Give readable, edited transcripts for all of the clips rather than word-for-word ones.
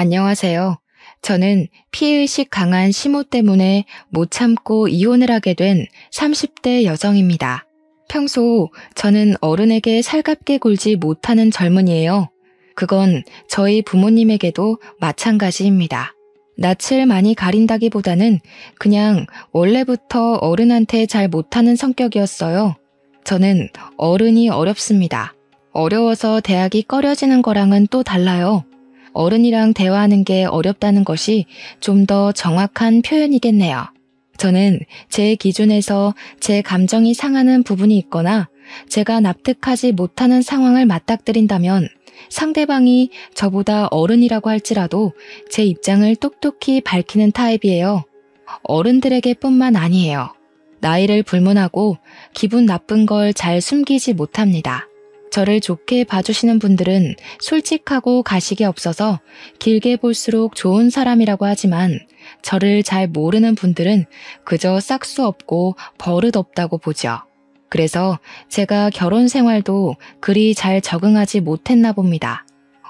안녕하세요. 저는 피해의식 강한 시모 때문에 못 참고 이혼을 하게 된 30대 여성입니다. 평소 저는 어른에게 살갑게 굴지 못하는 젊은이에요. 그건 저희 부모님에게도 마찬가지입니다. 낯을 많이 가린다기보다는 그냥 원래부터 어른한테 잘 못하는 성격이었어요. 저는 어른이 어렵습니다. 어려워서 대학이 꺼려지는 거랑은 또 달라요. 어른이랑 대화하는 게 어렵다는 것이 좀 더 정확한 표현이겠네요. 저는 제 기준에서 제 감정이 상하는 부분이 있거나 제가 납득하지 못하는 상황을 맞닥뜨린다면 상대방이 저보다 어른이라고 할지라도 제 입장을 똑똑히 밝히는 타입이에요. 어른들에게 뿐만 아니에요. 나이를 불문하고 기분 나쁜 걸 잘 숨기지 못합니다. 저를 좋게 봐주시는 분들은 솔직하고 가식이 없어서 길게 볼수록 좋은 사람이라고 하지만 저를 잘 모르는 분들은 그저 싹수 없고 버릇 없다고 보죠. 그래서 제가 결혼 생활도 그리 잘 적응하지 못했나 봅니다.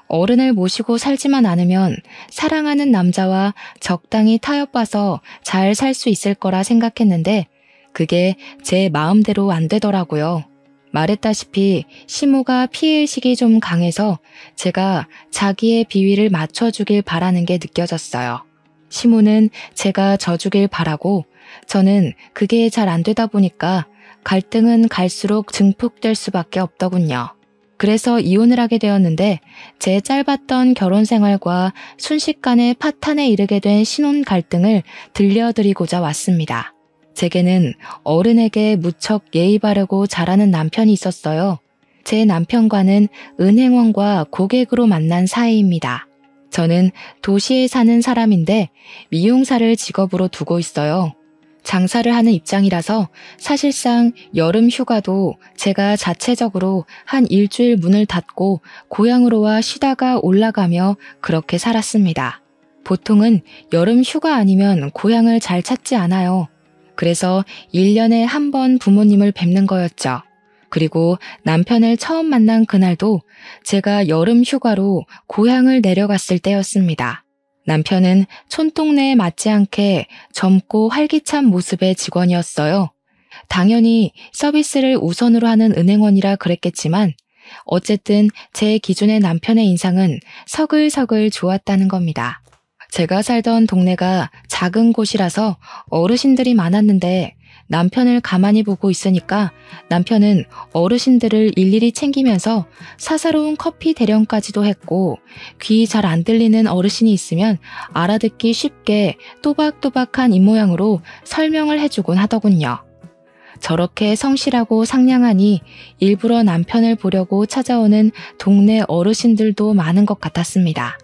어른을 모시고 살지만 않으면 사랑하는 남자와 적당히 타협봐서 잘 살 수 있을 거라 생각했는데 그게 제 마음대로 안 되더라고요. 말했다시피 시모가 피해의식이 좀 강해서 제가 자기의 비위를 맞춰주길 바라는 게 느껴졌어요. 시모는 제가 져주길 바라고 저는 그게 잘 안 되다 보니까 갈등은 갈수록 증폭될 수밖에 없더군요. 그래서 이혼을 하게 되었는데 제 짧았던 결혼 생활과 순식간에 파탄에 이르게 된 신혼 갈등을 들려드리고자 왔습니다. 제게는 어른에게 무척 예의 바르고 잘하는 남편이 있었어요. 제 남편과는 은행원과 고객으로 만난 사이입니다. 저는 도시에 사는 사람인데 미용사를 직업으로 두고 있어요. 장사를 하는 입장이라서 사실상 여름 휴가도 제가 자체적으로 한 일주일 문을 닫고 고향으로 와 쉬다가 올라가며 그렇게 살았습니다. 보통은 여름 휴가 아니면 고향을 잘 찾지 않아요. 그래서 1년에 한 번 부모님을 뵙는 거였죠. 그리고 남편을 처음 만난 그날도 제가 여름 휴가로 고향을 내려갔을 때였습니다. 남편은 촌동네에 맞지 않게 젊고 활기찬 모습의 직원이었어요. 당연히 서비스를 우선으로 하는 은행원이라 그랬겠지만 어쨌든 제 기준의 남편의 인상은 서글서글 좋았다는 겁니다. 제가 살던 동네가 작은 곳이라서 어르신들이 많았는데 남편을 가만히 보고 있으니까 남편은 어르신들을 일일이 챙기면서 사사로운 커피 대령까지도 했고 귀 잘 안 들리는 어르신이 있으면 알아듣기 쉽게 또박또박한 입모양으로 설명을 해주곤 하더군요. 저렇게 성실하고 상냥하니 일부러 남편을 보려고 찾아오는 동네 어르신들도 많은 것 같았습니다.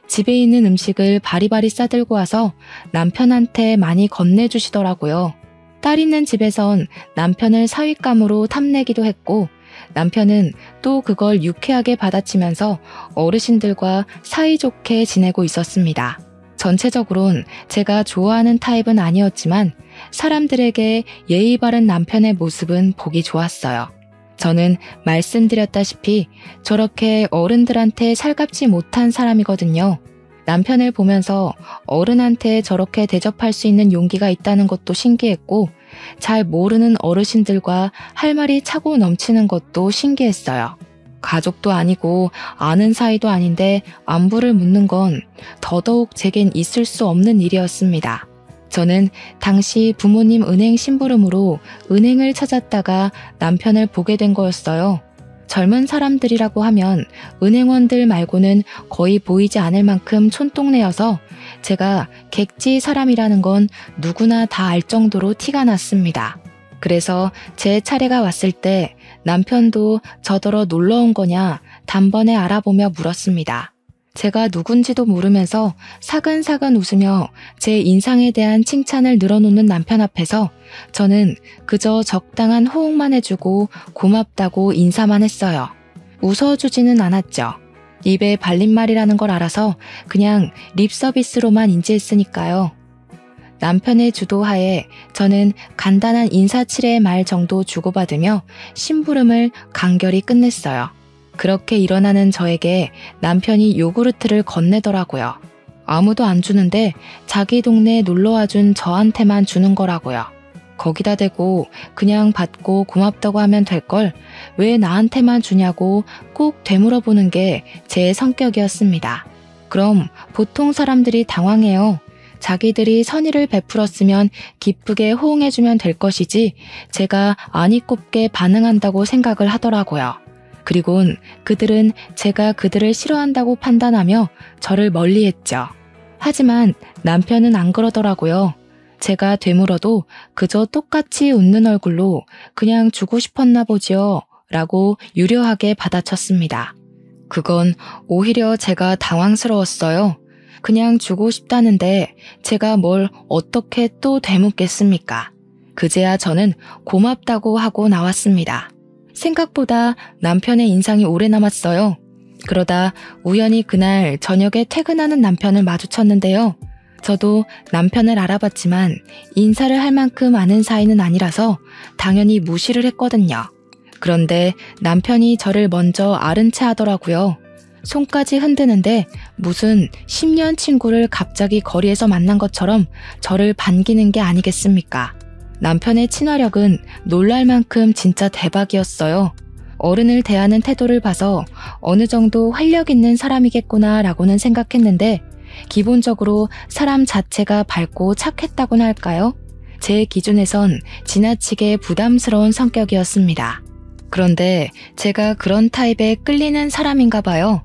집에 있는 음식을 바리바리 싸들고 와서 남편한테 많이 건네주시더라고요. 딸 있는 집에선 남편을 사윗감으로 탐내기도 했고 남편은 또 그걸 유쾌하게 받아치면서 어르신들과 사이좋게 지내고 있었습니다. 전체적으론 제가 좋아하는 타입은 아니었지만 사람들에게 예의 바른 남편의 모습은 보기 좋았어요. 저는 말씀드렸다시피 저렇게 어른들한테 살갑지 못한 사람이거든요. 남편을 보면서 어른한테 저렇게 대접할 수 있는 용기가 있다는 것도 신기했고 잘 모르는 어르신들과 할 말이 차고 넘치는 것도 신기했어요. 가족도 아니고 아는 사이도 아닌데 안부를 묻는 건 더더욱 제겐 있을 수 없는 일이었습니다. 저는 당시 부모님 은행 심부름으로 은행을 찾았다가 남편을 보게 된 거였어요. 젊은 사람들이라고 하면 은행원들 말고는 거의 보이지 않을 만큼 촌동네여서 제가 객지 사람이라는 건 누구나 다 알 정도로 티가 났습니다. 그래서 제 차례가 왔을 때 남편도 저더러 놀러 온 거냐 단번에 알아보며 물었습니다. 제가 누군지도 모르면서 사근사근 웃으며 제 인상에 대한 칭찬을 늘어놓는 남편 앞에서 저는 그저 적당한 호응만 해주고 고맙다고 인사만 했어요. 웃어주지는 않았죠. 입에 발린 말이라는 걸 알아서 그냥 립 서비스로만 인지했으니까요. 남편의 주도하에 저는 간단한 인사치레의 말 정도 주고받으며 심부름을 간결히 끝냈어요. 그렇게 일어나는 저에게 남편이 요구르트를 건네더라고요. 아무도 안 주는데 자기 동네에 놀러와준 저한테만 주는 거라고요. 거기다 대고 그냥 받고 고맙다고 하면 될 걸 왜 나한테만 주냐고 꼭 되물어보는 게 제 성격이었습니다. 그럼 보통 사람들이 당황해요. 자기들이 선의를 베풀었으면 기쁘게 호응해주면 될 것이지 제가 아니 꼽게 반응한다고 생각을 하더라고요. 그리곤 그들은 제가 그들을 싫어한다고 판단하며 저를 멀리했죠. 하지만 남편은 안 그러더라고요. 제가 되물어도 그저 똑같이 웃는 얼굴로 그냥 주고 싶었나 보지요 라고 유려하게 받아쳤습니다. 그건 오히려 제가 당황스러웠어요. 그냥 주고 싶다는데 제가 뭘 어떻게 또 되묻겠습니까? 그제야 저는 고맙다고 하고 나왔습니다. 생각보다 남편의 인상이 오래 남았어요. 그러다 우연히 그날 저녁에 퇴근하는 남편을 마주쳤는데요. 저도 남편을 알아봤지만 인사를 할 만큼 아는 사이는 아니라서 당연히 무시를 했거든요. 그런데 남편이 저를 먼저 아른 체 하더라고요. 손까지 흔드는데 무슨 10년 친구를 갑자기 거리에서 만난 것처럼 저를 반기는 게 아니겠습니까? 남편의 친화력은 놀랄 만큼 진짜 대박이었어요. 어른을 대하는 태도를 봐서 어느 정도 활력 있는 사람이겠구나 라고는 생각했는데 기본적으로 사람 자체가 밝고 착했다고나 할까요? 제 기준에선 지나치게 부담스러운 성격이었습니다. 그런데 제가 그런 타입에 끌리는 사람인가 봐요.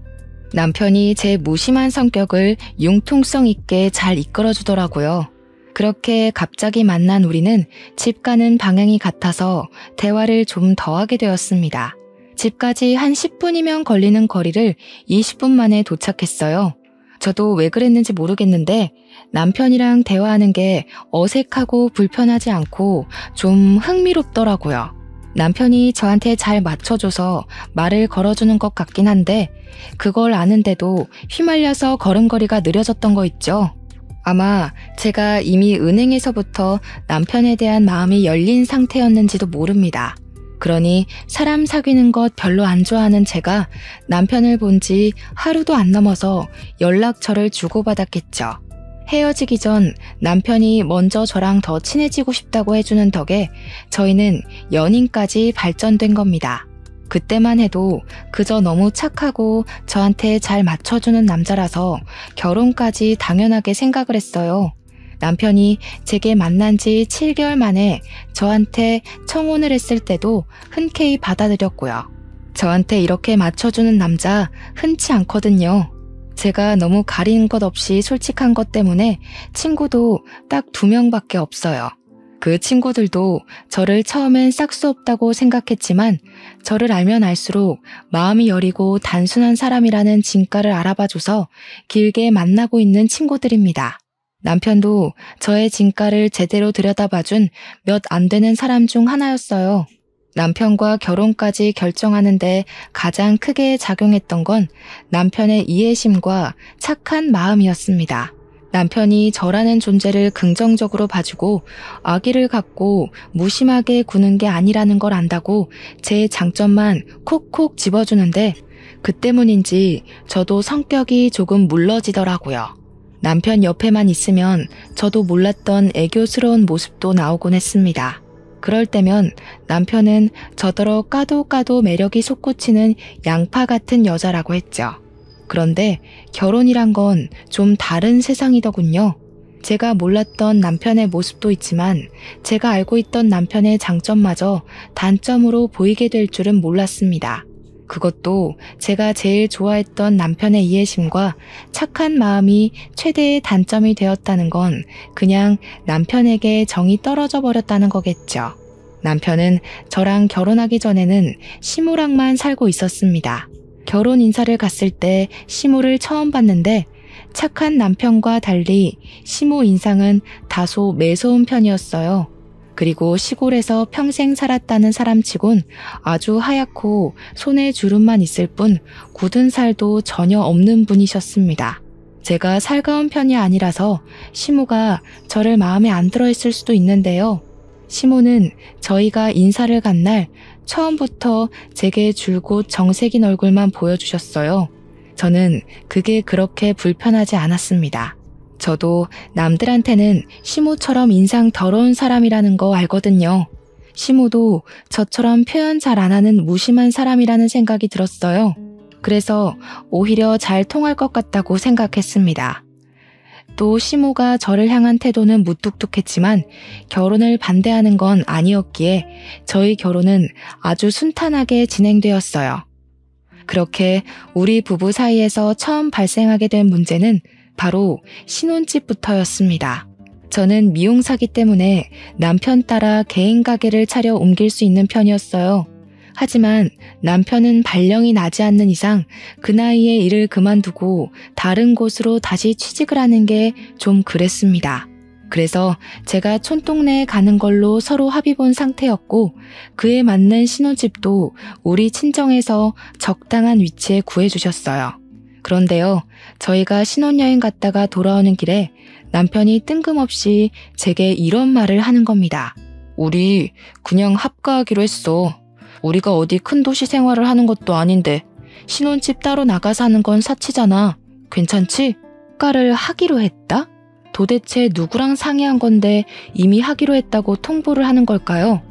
남편이 제 무심한 성격을 융통성 있게 잘 이끌어주더라고요. 그렇게 갑자기 만난 우리는 집 가는 방향이 같아서 대화를 좀 더 하게 되었습니다. 집까지 한 10분이면 걸리는 거리를 20분 만에 도착했어요. 저도 왜 그랬는지 모르겠는데 남편이랑 대화하는 게 어색하고 불편하지 않고 좀 흥미롭더라고요. 남편이 저한테 잘 맞춰줘서 말을 걸어주는 것 같긴 한데 그걸 아는데도 휘말려서 걸음걸이가 느려졌던 거 있죠. 아마 제가 이미 은행에서부터 남편에 대한 마음이 열린 상태였는지도 모릅니다. 그러니 사람 사귀는 것 별로 안 좋아하는 제가 남편을 본 지 하루도 안 넘어서 연락처를 주고받았겠죠. 헤어지기 전 남편이 먼저 저랑 더 친해지고 싶다고 해주는 덕에 저희는 연인까지 발전된 겁니다. 그때만 해도 그저 너무 착하고 저한테 잘 맞춰주는 남자라서 결혼까지 당연하게 생각을 했어요. 남편이 제게 만난 지 7개월 만에 저한테 청혼을 했을 때도 흔쾌히 받아들였고요. 저한테 이렇게 맞춰주는 남자 흔치 않거든요. 제가 너무 가리는 것 없이 솔직한 것 때문에 친구도 딱 2명밖에 없어요. 그 친구들도 저를 처음엔 싹수 없다고 생각했지만 저를 알면 알수록 마음이 여리고 단순한 사람이라는 진가를 알아봐줘서 길게 만나고 있는 친구들입니다. 남편도 저의 진가를 제대로 들여다봐준 몇 안 되는 사람 중 하나였어요. 남편과 결혼까지 결정하는데 가장 크게 작용했던 건 남편의 이해심과 착한 마음이었습니다. 남편이 저라는 존재를 긍정적으로 봐주고 아기를 갖고 무심하게 구는 게 아니라는 걸 안다고 제 장점만 콕콕 집어주는데 그 때문인지 저도 성격이 조금 물러지더라고요. 남편 옆에만 있으면 저도 몰랐던 애교스러운 모습도 나오곤 했습니다. 그럴 때면 남편은 저더러 까도 매력이 솟구치는 양파 같은 여자라고 했죠. 그런데 결혼이란 건 좀 다른 세상이더군요. 제가 몰랐던 남편의 모습도 있지만 제가 알고 있던 남편의 장점마저 단점으로 보이게 될 줄은 몰랐습니다. 그것도 제가 제일 좋아했던 남편의 이해심과 착한 마음이 최대의 단점이 되었다는 건 그냥 남편에게 정이 떨어져 버렸다는 거겠죠. 남편은 저랑 결혼하기 전에는 시무랑만 살고 있었습니다. 결혼 인사를 갔을 때 시무를 처음 봤는데 착한 남편과 달리 시무 인상은 다소 매서운 편이었어요. 그리고 시골에서 평생 살았다는 사람치곤 아주 하얗고 손에 주름만 있을 뿐 굳은 살도 전혀 없는 분이셨습니다. 제가 살가운 편이 아니라서 시무가 저를 마음에 안 들어 했을 수도 있는데요. 시무는 저희가 인사를 간 날 처음부터 제게 줄곧 정색인 얼굴만 보여주셨어요. 저는 그게 그렇게 불편하지 않았습니다. 저도 남들한테는 시모처럼 인상 더러운 사람이라는 거 알거든요. 시모도 저처럼 표현 잘 안 하는 무심한 사람이라는 생각이 들었어요. 그래서 오히려 잘 통할 것 같다고 생각했습니다. 또 시모가 저를 향한 태도는 무뚝뚝했지만 결혼을 반대하는 건 아니었기에 저희 결혼은 아주 순탄하게 진행되었어요. 그렇게 우리 부부 사이에서 처음 발생하게 된 문제는 바로 신혼집부터였습니다. 저는 미용사기 때문에 남편 따라 개인 가게를 차려 옮길 수 있는 편이었어요. 하지만 남편은 발령이 나지 않는 이상 그 나이에 일을 그만두고 다른 곳으로 다시 취직을 하는 게 좀 그랬습니다. 그래서 제가 촌동네에 가는 걸로 서로 합의 본 상태였고 그에 맞는 신혼집도 우리 친정에서 적당한 위치에 구해주셨어요. 그런데요, 저희가 신혼여행 갔다가 돌아오는 길에 남편이 뜬금없이 제게 이런 말을 하는 겁니다. 우리 그냥 합가하기로 했어. 우리가 어디 큰 도시 생활을 하는 것도 아닌데 신혼집 따로 나가 사는 건 사치잖아. 괜찮지? 합가를 하기로 했다? 도대체 누구랑 상의한 건데 이미 하기로 했다고 통보를 하는 걸까요?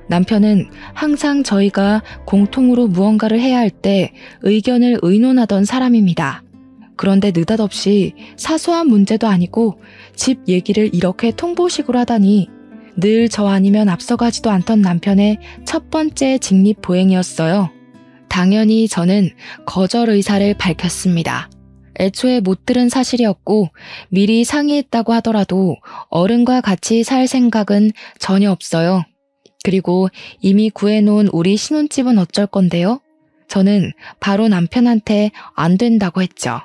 남편은 항상 저희가 공통으로 무언가를 해야 할 때 의견을 의논하던 사람입니다. 그런데 느닷없이 사소한 문제도 아니고 집 얘기를 이렇게 통보식으로 하다니 늘 저 아니면 앞서가지도 않던 남편의 첫 번째 직립보행이었어요. 당연히 저는 거절 의사를 밝혔습니다. 애초에 못 들은 사실이었고 미리 상의했다고 하더라도 어른과 같이 살 생각은 전혀 없어요. 그리고 이미 구해놓은 우리 신혼집은 어쩔 건데요? 저는 바로 남편한테 안 된다고 했죠.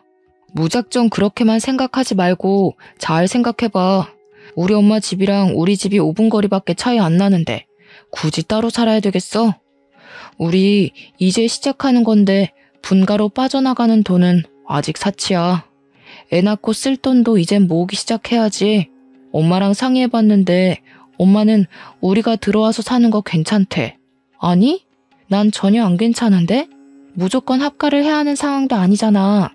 무작정 그렇게만 생각하지 말고 잘 생각해봐. 우리 엄마 집이랑 우리 집이 5분 거리밖에 차이 안 나는데 굳이 따로 살아야 되겠어? 우리 이제 시작하는 건데 분가로 빠져나가는 돈은 아직 사치야. 애 낳고 쓸 돈도 이젠 모으기 시작해야지. 엄마랑 상의해봤는데 엄마는 우리가 들어와서 사는 거 괜찮대. 아니? 난 전혀 안 괜찮은데? 무조건 합가를 해야 하는 상황도 아니잖아.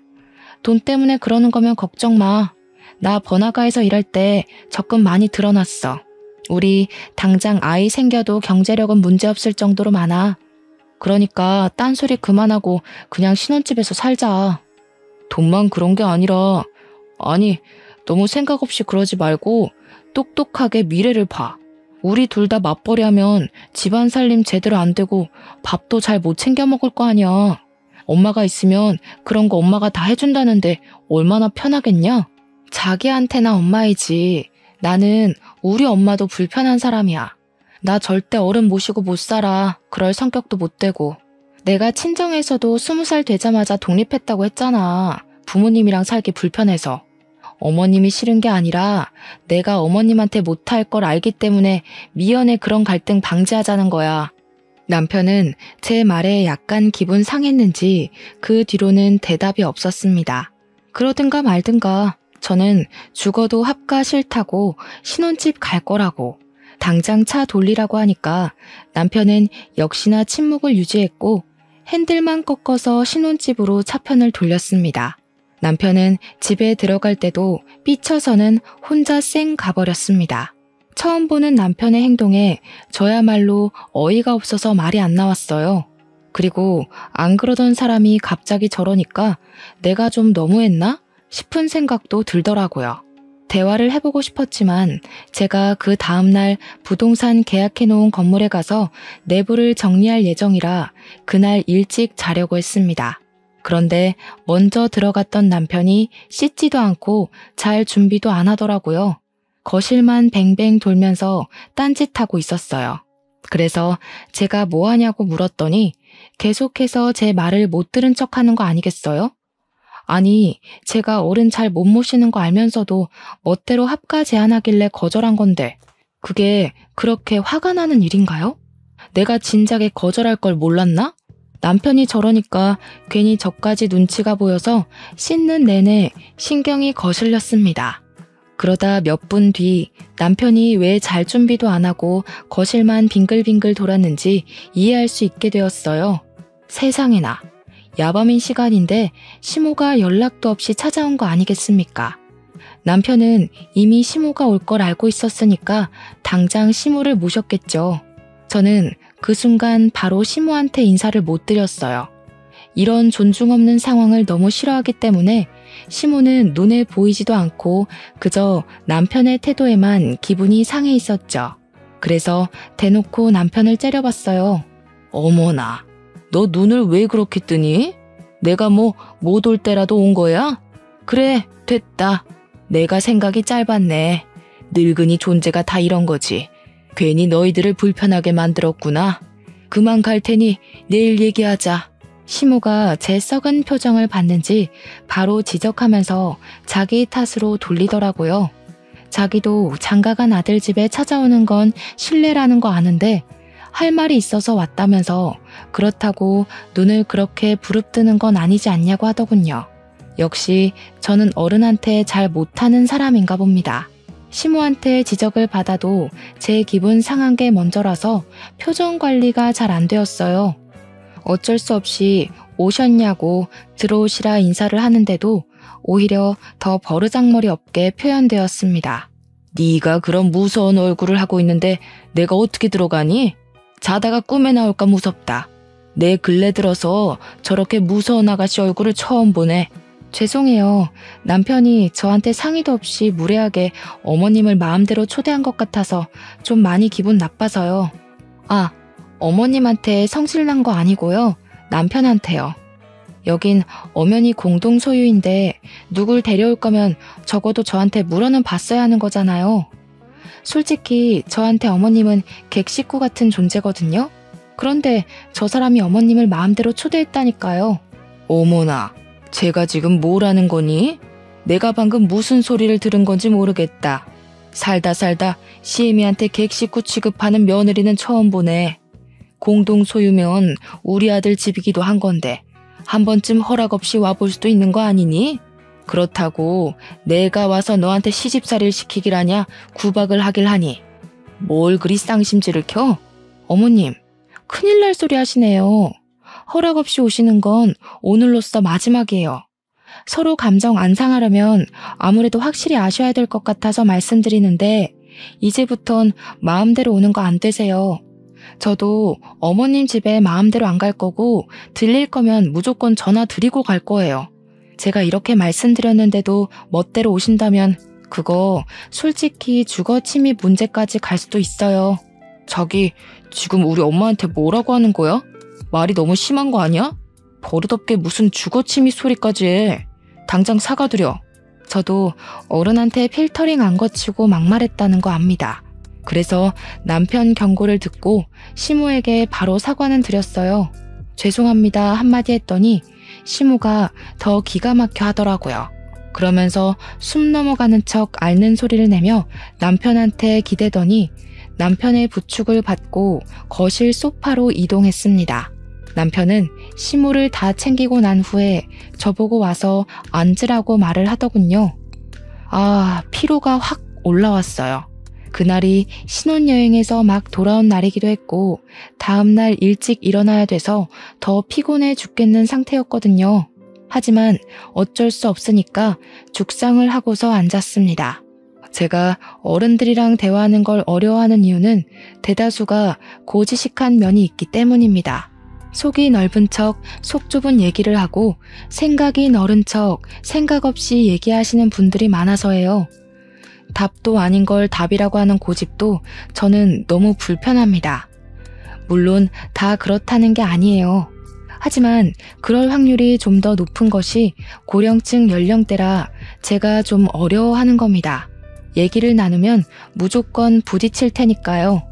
돈 때문에 그러는 거면 걱정 마. 나 번화가에서 일할 때 적금 많이 들어놨어. 우리 당장 아이 생겨도 경제력은 문제없을 정도로 많아. 그러니까 딴소리 그만하고 그냥 신혼집에서 살자. 돈만 그런 게 아니라, 아니, 너무 생각 없이 그러지 말고 똑똑하게 미래를 봐. 우리 둘 다 맞벌이 하면 집안 살림 제대로 안 되고 밥도 잘 못 챙겨 먹을 거 아니야. 엄마가 있으면 그런 거 엄마가 다 해준다는데 얼마나 편하겠냐? 자기한테나 엄마이지. 나는 우리 엄마도 불편한 사람이야. 나 절대 어른 모시고 못 살아. 그럴 성격도 못 되고. 내가 친정에서도 20살 되자마자 독립했다고 했잖아. 부모님이랑 살기 불편해서. 어머님이 싫은 게 아니라 내가 어머님한테 못할 걸 알기 때문에 미연에 그런 갈등 방지하자는 거야. 남편은 제 말에 약간 기분 상했는지 그 뒤로는 대답이 없었습니다. 그러든가 말든가 저는 죽어도 합가 싫다고 신혼집 갈 거라고 당장 차 돌리라고 하니까 남편은 역시나 침묵을 유지했고 핸들만 꺾어서 신혼집으로 차편을 돌렸습니다. 남편은 집에 들어갈 때도 삐쳐서는 혼자 쌩 가버렸습니다. 처음 보는 남편의 행동에 저야말로 어이가 없어서 말이 안 나왔어요. 그리고 안 그러던 사람이 갑자기 저러니까 내가 좀 너무했나 싶은 생각도 들더라고요. 대화를 해보고 싶었지만 제가 그 다음날 부동산 계약해놓은 건물에 가서 내부를 정리할 예정이라 그날 일찍 자려고 했습니다. 그런데 먼저 들어갔던 남편이 씻지도 않고 잘 준비도 안 하더라고요. 거실만 뱅뱅 돌면서 딴짓하고 있었어요. 그래서 제가 뭐 하냐고 물었더니 계속해서 제 말을 못 들은 척하는 거 아니겠어요? 아니, 제가 어른 잘 못 모시는 거 알면서도 멋대로 합가 제안하길래 거절한 건데 그게 그렇게 화가 나는 일인가요? 내가 진작에 거절할 걸 몰랐나? 남편이 저러니까 괜히 저까지 눈치가 보여서 씻는 내내 신경이 거슬렸습니다. 그러다 몇 분 뒤 남편이 왜 잘 준비도 안 하고 거실만 빙글빙글 돌았는지 이해할 수 있게 되었어요. 세상에나, 야밤인 시간인데 시모가 연락도 없이 찾아온 거 아니겠습니까? 남편은 이미 시모가 올 걸 알고 있었으니까 당장 시모를 모셨겠죠. 저는 그 순간 바로 시모한테 인사를 못 드렸어요. 이런 존중 없는 상황을 너무 싫어하기 때문에 시모는 눈에 보이지도 않고 그저 남편의 태도에만 기분이 상해 있었죠. 그래서 대놓고 남편을 째려봤어요. 어머나, 너 눈을 왜 그렇게 뜨니? 내가 뭐 못 올 때라도 온 거야? 그래, 됐다. 내가 생각이 짧았네. 늙은이 존재가 다 이런 거지. 괜히 너희들을 불편하게 만들었구나. 그만 갈 테니 내일 얘기하자. 시모가 제 썩은 표정을 봤는지 바로 지적하면서 자기 탓으로 돌리더라고요. 자기도 장가간 아들 집에 찾아오는 건 실례라는 거 아는데 할 말이 있어서 왔다면서 그렇다고 눈을 그렇게 부릅뜨는 건 아니지 않냐고 하더군요. 역시 저는 어른한테 잘 못하는 사람인가 봅니다. 시모한테 지적을 받아도 제 기분 상한 게 먼저라서 표정 관리가 잘 안 되었어요. 어쩔 수 없이 오셨냐고 들어오시라 인사를 하는데도 오히려 더 버르장머리 없게 표현되었습니다. 네가 그런 무서운 얼굴을 하고 있는데 내가 어떻게 들어가니? 자다가 꿈에 나올까 무섭다. 내 근래 들어서 저렇게 무서운 아가씨 얼굴을 처음 보네. 죄송해요. 남편이 저한테 상의도 없이 무례하게 어머님을 마음대로 초대한 것 같아서 좀 많이 기분 나빠서요. 아, 어머님한테 성질난 거 아니고요. 남편한테요. 여긴 엄연히 공동 소유인데 누굴 데려올 거면 적어도 저한테 물어는 봤어야 하는 거잖아요. 솔직히 저한테 어머님은 객식구 같은 존재거든요. 그런데 저 사람이 어머님을 마음대로 초대했다니까요. 어머나, 제가 지금 뭘 하는 거니? 내가 방금 무슨 소리를 들은 건지 모르겠다. 살다 시애미한테 객식구 취급하는 며느리는 처음 보네. 공동 소유면 우리 아들 집이기도 한 건데 한 번쯤 허락 없이 와볼 수도 있는 거 아니니? 그렇다고 내가 와서 너한테 시집살이를 시키길 하냐 구박을 하길 하니 뭘 그리 쌍심지를 켜? 어머님, 큰일 날 소리 하시네요. 허락 없이 오시는 건 오늘로써 마지막이에요. 서로 감정 안 상하려면 아무래도 확실히 아셔야 될 것 같아서 말씀드리는데 이제부턴 마음대로 오는 거 안 되세요. 저도 어머님 집에 마음대로 안 갈 거고 들릴 거면 무조건 전화 드리고 갈 거예요. 제가 이렇게 말씀드렸는데도 멋대로 오신다면 그거 솔직히 주거 침입 문제까지 갈 수도 있어요. 자기 지금 우리 엄마한테 뭐라고 하는 거야? 말이 너무 심한 거 아니야? 버릇없게 무슨 주거 침입 소리까지 해. 당장 사과드려. 저도 어른한테 필터링 안 거치고 막말했다는 거 압니다. 그래서 남편 경고를 듣고 시모에게 바로 사과는 드렸어요. 죄송합니다 한마디 했더니 시모가 더 기가 막혀 하더라고요. 그러면서 숨 넘어가는 척 앓는 소리를 내며 남편한테 기대더니 남편의 부축을 받고 거실 소파로 이동했습니다. 남편은 시모를 다 챙기고 난 후에 저보고 와서 앉으라고 말을 하더군요. 아, 피로가 확 올라왔어요. 그날이 신혼여행에서 막 돌아온 날이기도 했고 다음날 일찍 일어나야 돼서 더 피곤해 죽겠는 상태였거든요. 하지만 어쩔 수 없으니까 죽상을 하고서 앉았습니다. 제가 어른들이랑 대화하는 걸 어려워하는 이유는 대다수가 고지식한 면이 있기 때문입니다. 속이 넓은 척 속 좁은 얘기를 하고 생각이 넓은 척 생각 없이 얘기하시는 분들이 많아서예요. 답도 아닌 걸 답이라고 하는 고집도 저는 너무 불편합니다. 물론 다 그렇다는 게 아니에요. 하지만 그럴 확률이 좀 더 높은 것이 고령층 연령대라 제가 좀 어려워하는 겁니다. 얘기를 나누면 무조건 부딪힐 테니까요.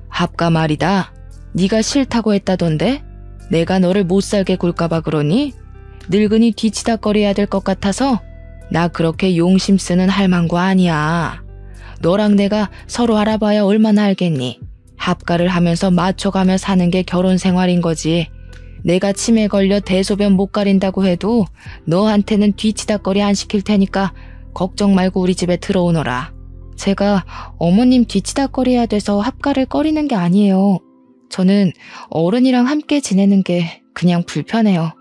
합가 말이다. 네가 싫다고 했다던데? 내가 너를 못살게 굴까봐 그러니? 늙은이 뒤치다거려야 될 것 같아서? 나 그렇게 용심 쓰는 할망구 아니야. 너랑 내가 서로 알아봐야 얼마나 알겠니? 합가를 하면서 맞춰가며 사는 게 결혼 생활인 거지. 내가 치매 걸려 대소변 못 가린다고 해도 너한테는 뒤치다거리 안 시킬 테니까 걱정 말고 우리 집에 들어오너라. 제가 어머님 뒤치다거려야 돼서 합가를 꺼리는 게 아니에요. 저는 어른이랑 함께 지내는 게 그냥 불편해요.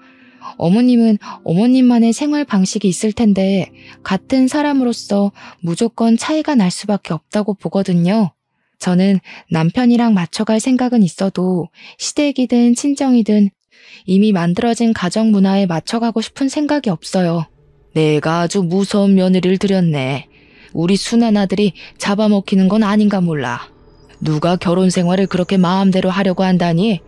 어머님은 어머님만의 생활 방식이 있을 텐데 같은 사람으로서 무조건 차이가 날 수밖에 없다고 보거든요. 저는 남편이랑 맞춰갈 생각은 있어도 시댁이든 친정이든 이미 만들어진 가정 문화에 맞춰가고 싶은 생각이 없어요. 내가 아주 무서운 며느리를 들였네. 우리 순한 아들이 잡아먹히는 건 아닌가 몰라. 누가 결혼 생활을 그렇게 마음대로 하려고 한다니?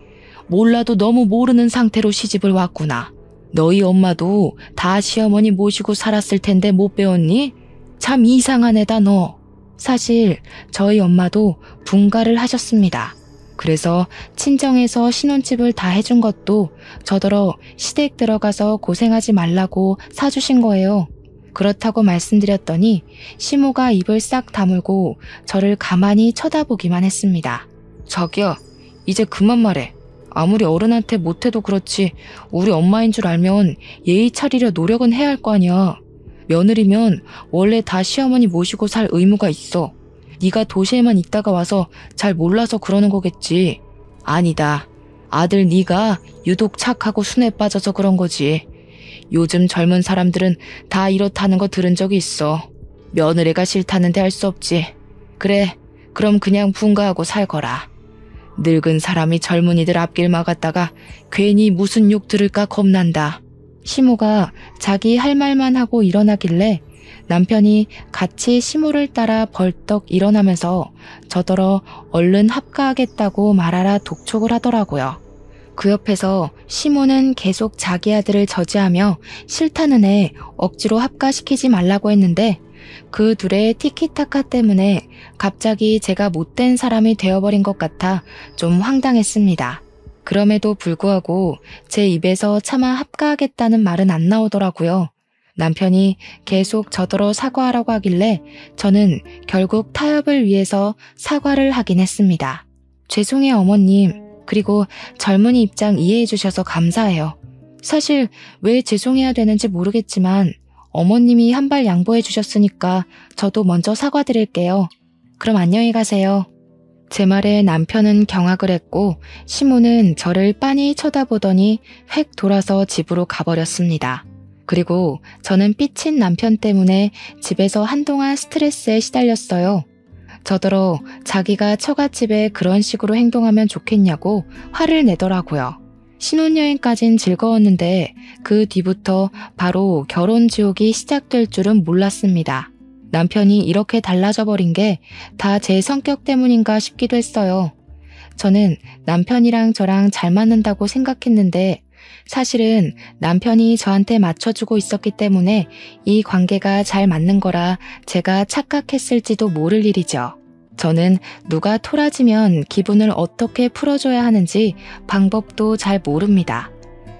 몰라도 너무 모르는 상태로 시집을 왔구나. 너희 엄마도 다 시어머니 모시고 살았을 텐데 못 배웠니? 참 이상한 애다 너. 사실 저희 엄마도 분가를 하셨습니다. 그래서 친정에서 신혼집을 다 해준 것도 저더러 시댁 들어가서 고생하지 말라고 사주신 거예요. 그렇다고 말씀드렸더니 시모가 입을 싹 다물고 저를 가만히 쳐다보기만 했습니다. 자기야, 이제 그만 말해. 아무리 어른한테 못해도 그렇지 우리 엄마인 줄 알면 예의 차리려 노력은 해야 할 거 아니야. 며느리면 원래 다 시어머니 모시고 살 의무가 있어. 네가 도시에만 있다가 와서 잘 몰라서 그러는 거겠지. 아니다. 아들 네가 유독 착하고 순해 빠져서 그런 거지. 요즘 젊은 사람들은 다 이렇다는 거 들은 적이 있어. 며느리가 싫다는데 할 수 없지. 그래, 그럼 그냥 분가하고 살거라. 늙은 사람이 젊은이들 앞길 막았다가 괜히 무슨 욕 들을까 겁난다. 시모가 자기 할 말만 하고 일어나길래 남편이 같이 시모를 따라 벌떡 일어나면서 저더러 얼른 합가하겠다고 말하라 독촉을 하더라고요. 그 옆에서 시모는 계속 자기 아들을 저지하며 싫다는 애 억지로 합가시키지 말라고 했는데 그 둘의 티키타카 때문에 갑자기 제가 못된 사람이 되어버린 것 같아 좀 황당했습니다. 그럼에도 불구하고 제 입에서 차마 합가하겠다는 말은 안 나오더라고요. 남편이 계속 저더러 사과하라고 하길래 저는 결국 타협을 위해서 사과를 하긴 했습니다. 죄송해요 어머님. 그리고 젊은이 입장 이해해 주셔서 감사해요. 사실 왜 죄송해야 되는지 모르겠지만 어머님이 한 발 양보해 주셨으니까 저도 먼저 사과드릴게요. 그럼 안녕히 가세요. 제 말에 남편은 경악을 했고 시모는 저를 빤히 쳐다보더니 획 돌아서 집으로 가버렸습니다. 그리고 저는 삐친 남편 때문에 집에서 한동안 스트레스에 시달렸어요. 저더러 자기가 처갓집에 그런 식으로 행동하면 좋겠냐고 화를 내더라고요. 신혼여행까진 즐거웠는데 그 뒤부터 바로 결혼 지옥이 시작될 줄은 몰랐습니다. 남편이 이렇게 달라져 버린 게 다 제 성격 때문인가 싶기도 했어요. 저는 남편이랑 저랑 잘 맞는다고 생각했는데 사실은 남편이 저한테 맞춰주고 있었기 때문에 이 관계가 잘 맞는 거라 제가 착각했을지도 모를 일이죠. 저는 누가 토라지면 기분을 어떻게 풀어줘야 하는지 방법도 잘 모릅니다.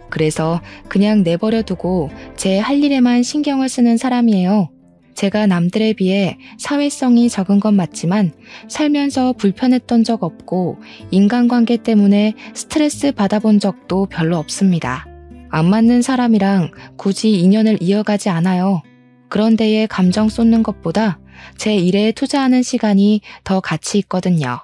그래서 그냥 내버려 두고 제 할 일에만 신경을 쓰는 사람이에요. 제가 남들에 비해 사회성이 적은 건 맞지만 살면서 불편했던 적 없고 인간관계 때문에 스트레스 받아본 적도 별로 없습니다. 안 맞는 사람이랑 굳이 인연을 이어가지 않아요. 그런 데에 감정 쏟는 것보다 제 일에 투자하는 시간이 더 가치 있거든요.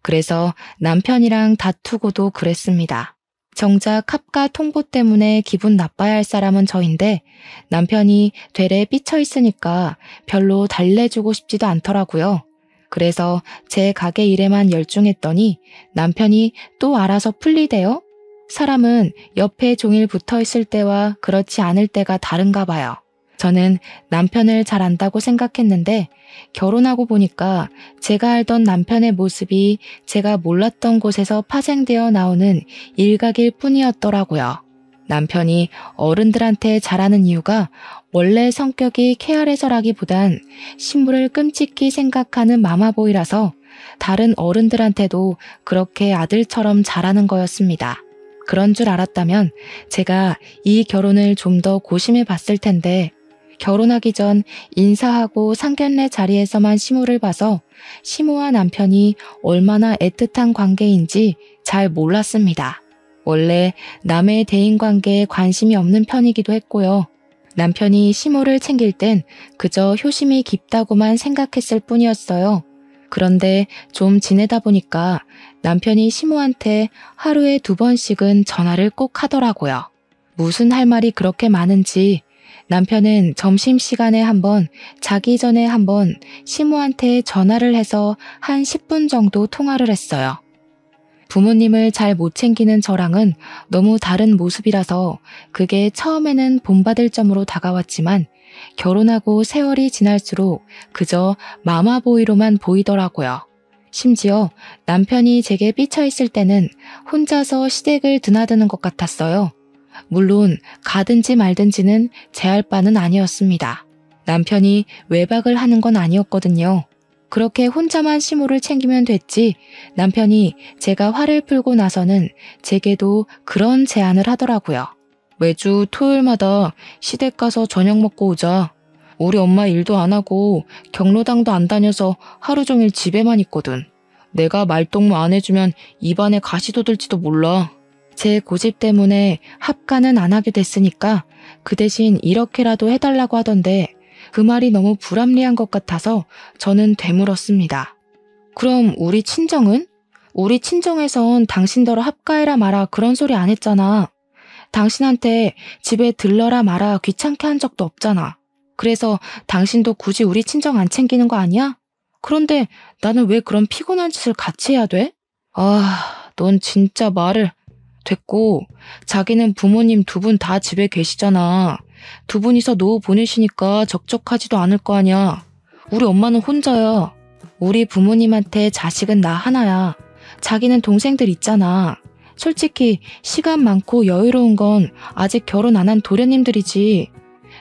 그래서 남편이랑 다투고도 그랬습니다. 정작 합가 통보 때문에 기분 나빠야 할 사람은 저인데 남편이 되레 삐쳐 있으니까 별로 달래주고 싶지도 않더라고요. 그래서 제 가게 일에만 열중했더니 남편이 또 알아서 풀리대요. 사람은 옆에 종일 붙어 있을 때와 그렇지 않을 때가 다른가 봐요. 저는 남편을 잘 안다고 생각했는데 결혼하고 보니까 제가 알던 남편의 모습이 제가 몰랐던 곳에서 파생되어 나오는 일각일 뿐이었더라고요. 남편이 어른들한테 잘하는 이유가 원래 성격이 쾌활해서라기보단 신부를 끔찍히 생각하는 마마보이라서 다른 어른들한테도 그렇게 아들처럼 잘하는 거였습니다. 그런 줄 알았다면 제가 이 결혼을 좀 더 고심해 봤을 텐데 결혼하기 전 인사하고 상견례 자리에서만 시모를 봐서 시모와 남편이 얼마나 애틋한 관계인지 잘 몰랐습니다. 원래 남의 대인관계에 관심이 없는 편이기도 했고요. 남편이 시모를 챙길 땐 그저 효심이 깊다고만 생각했을 뿐이었어요. 그런데 좀 지내다 보니까 남편이 시모한테 하루에 2번씩은 전화를 꼭 하더라고요. 무슨 할 말이 그렇게 많은지 남편은 점심시간에 한 번, 자기 전에 한 번 시모한테 전화를 해서 한 10분 정도 통화를 했어요. 부모님을 잘 못 챙기는 저랑은 너무 다른 모습이라서 그게 처음에는 본받을 점으로 다가왔지만 결혼하고 세월이 지날수록 그저 마마보이로만 보이더라고요. 심지어 남편이 제게 삐쳐있을 때는 혼자서 시댁을 드나드는 것 같았어요. 물론 가든지 말든지는 제 할 바는 아니었습니다. 남편이 외박을 하는 건 아니었거든요. 그렇게 혼자만 시모를 챙기면 됐지 남편이 제가 화를 풀고 나서는 제게도 그런 제안을 하더라고요. 매주 토요일마다 시댁 가서 저녁 먹고 오자. 우리 엄마 일도 안 하고 경로당도 안 다녀서 하루 종일 집에만 있거든. 내가 말동무 안 해주면 입안에 가시 돋을지도 몰라. 제 고집 때문에 합가는 안 하게 됐으니까 그 대신 이렇게라도 해달라고 하던데 그 말이 너무 불합리한 것 같아서 저는 되물었습니다. 그럼 우리 친정은? 우리 친정에선 당신더러 합가해라 마라 그런 소리 안 했잖아. 당신한테 집에 들러라 마라 귀찮게 한 적도 없잖아. 그래서 당신도 굳이 우리 친정 안 챙기는 거 아니야? 그런데 나는 왜 그런 피곤한 짓을 같이 해야 돼? 넌 진짜 말을... 됐고 자기는 부모님 두 분 다 집에 계시잖아. 두 분이서 노후 보내시니까 적적하지도 않을 거 아니야. 우리 엄마는 혼자야. 우리 부모님한테 자식은 나 하나야. 자기는 동생들 있잖아. 솔직히 시간 많고 여유로운 건 아직 결혼 안 한 도련님들이지.